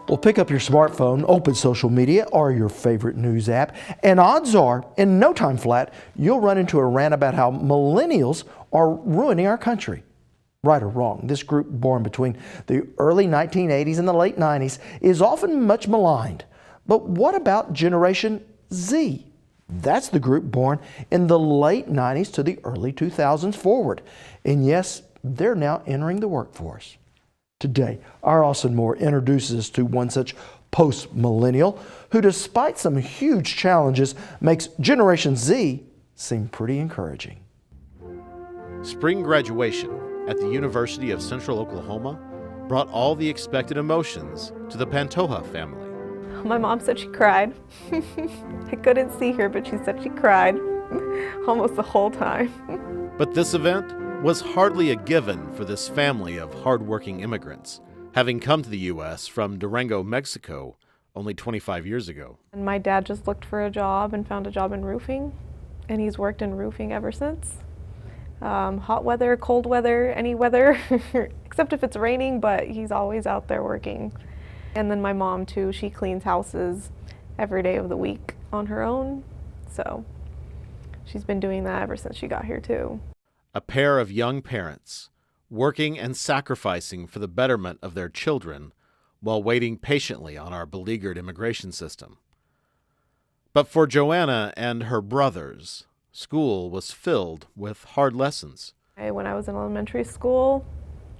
Well, pick up your smartphone, open social media or your favorite news app, and odds are, in no time flat, you'll run into a rant about how millennials are ruining our country. Right or wrong, this group born between the early 1980s and the late 90s is often much maligned. But what about Generation Z? That's the group born in the late 90s to the early 2000s forward. And yes, they're now entering the workforce. Today, our Austin Moore introduces us to one such post-millennial who, despite some huge challenges, makes Generation Z seem pretty encouraging. Spring graduation at the University of Central Oklahoma brought all the expected emotions to the Pantoja family. My mom said she cried. I couldn't see her, but she said she cried almost the whole time. But this event was hardly a given for this family of hardworking immigrants, having come to the U.S. from Durango, Mexico, only 25 years ago. And my dad just looked for a job and found a job in roofing, and he's worked in roofing ever since. Hot weather, cold weather, any weather, except if it's raining, but he's always out there working. And then my mom too, she cleans houses every day of the week on her own, so she's been doing that ever since she got here too. A pair of young parents working and sacrificing for the betterment of their children while waiting patiently on our beleaguered immigration system. But for Joana and her brothers, school was filled with hard lessons. When I was in elementary school,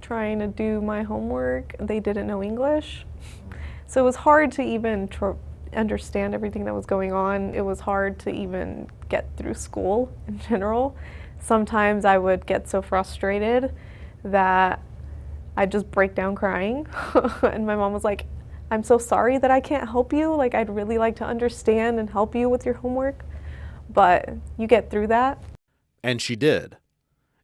trying to do my homework, they didn't know English. So it was hard to even understand everything that was going on. It was hard to even get through school in general. Sometimes I would get so frustrated that I'd just break down crying. And my mom was like, I'm so sorry that I can't help you. Like, I'd really like to understand and help you with your homework, but you get through that. And she did.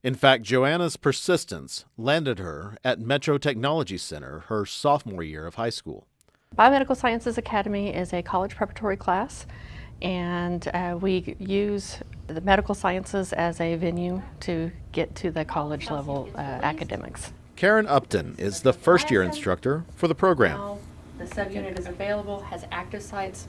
In fact, Joanna's persistence landed her at Metro Technology Center her sophomore year of high school. Biomedical Sciences Academy is a college preparatory class, and we use the medical sciences as a venue to get to the college level academics. Karen Upton is the first year instructor for the program. Now the subunit is available, has active sites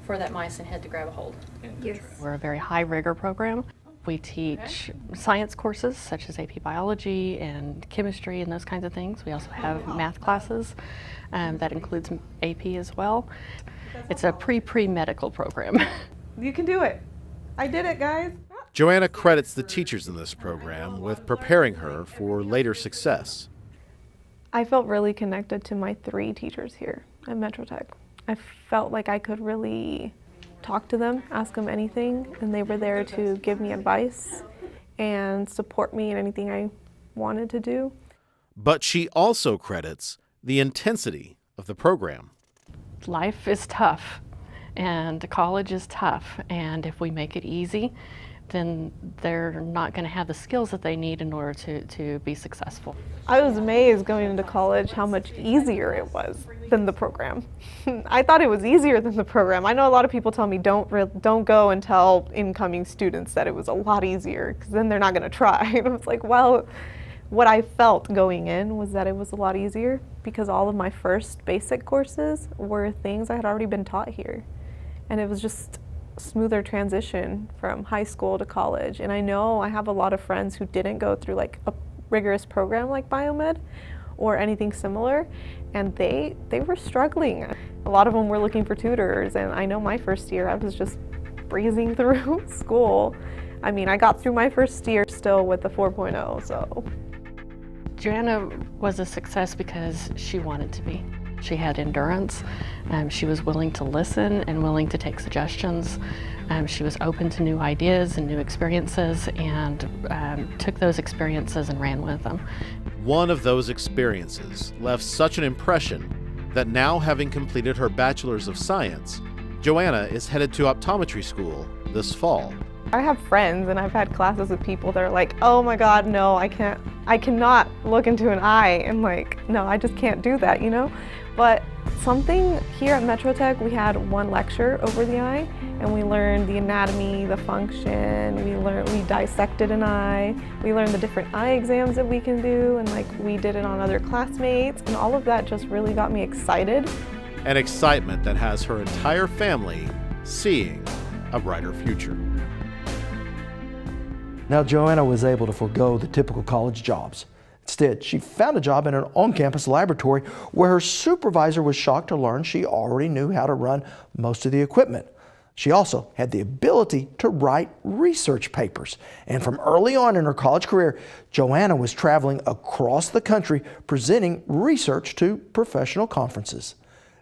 for that myosin head to grab a hold. Yes. We're a very high rigor program. We teach science courses such as AP biology and chemistry and those kinds of things. We also have math classes that includes AP as well. It's a pre-medical program. You can do it. I did it, guys. Joana credits the teachers in this program with preparing her for later success. I felt really connected to my 3 teachers here at Metro Tech. I felt like I could really talk to them, ask them anything, and they were there to give me advice and support me in anything I wanted to do. But she also credits the intensity of the program. Life is tough, and college is tough, and if we make it easy, then they're not going to have the skills that they need in order to be successful. I was amazed going into college how much easier it was than the program. I thought it was easier than the program. I know a lot of people tell me don't go and tell incoming students that it was a lot easier, because then they're not going to try. And I was like, well, what I felt going in was that it was a lot easier because all of my first basic courses were things I had already been taught here. And it was just smoother transition from high school to college. And I know I have a lot of friends who didn't go through like a rigorous program like biomed or anything similar, and they were struggling. A lot of them were looking for tutors, and I know my first year I was just breezing through school. I mean, I got through my first year still with the 4.0, so. Joana was a success because she wanted to be. She had endurance, she was willing to listen and willing to take suggestions. She was open to new ideas and new experiences, and took those experiences and ran with them. One of those experiences left such an impression that now, having completed her Bachelor's of Science, Joana is headed to optometry school this fall. I have friends and I've had classes with people that are like, oh my God, no, I cannot look into an eye, and like, no, I just can't do that, you know? But something here at Metro Tech, we had one lecture over the eye, and we learned the anatomy, the function, we dissected an eye, we learned the different eye exams that we can do, and like we did it on other classmates, and all of that just really got me excited and excitement that has her entire family seeing a brighter future. Now, Joanna was able to forego the typical college jobs. Instead, she found a job in an on-campus laboratory where her supervisor was shocked to learn she already knew how to run most of the equipment. She also had the ability to write research papers. And from early on in her college career, Joanna was traveling across the country presenting research to professional conferences.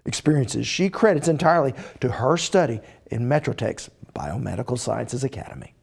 Experiences she credits entirely to her study in Tech Biomedical Sciences Academy.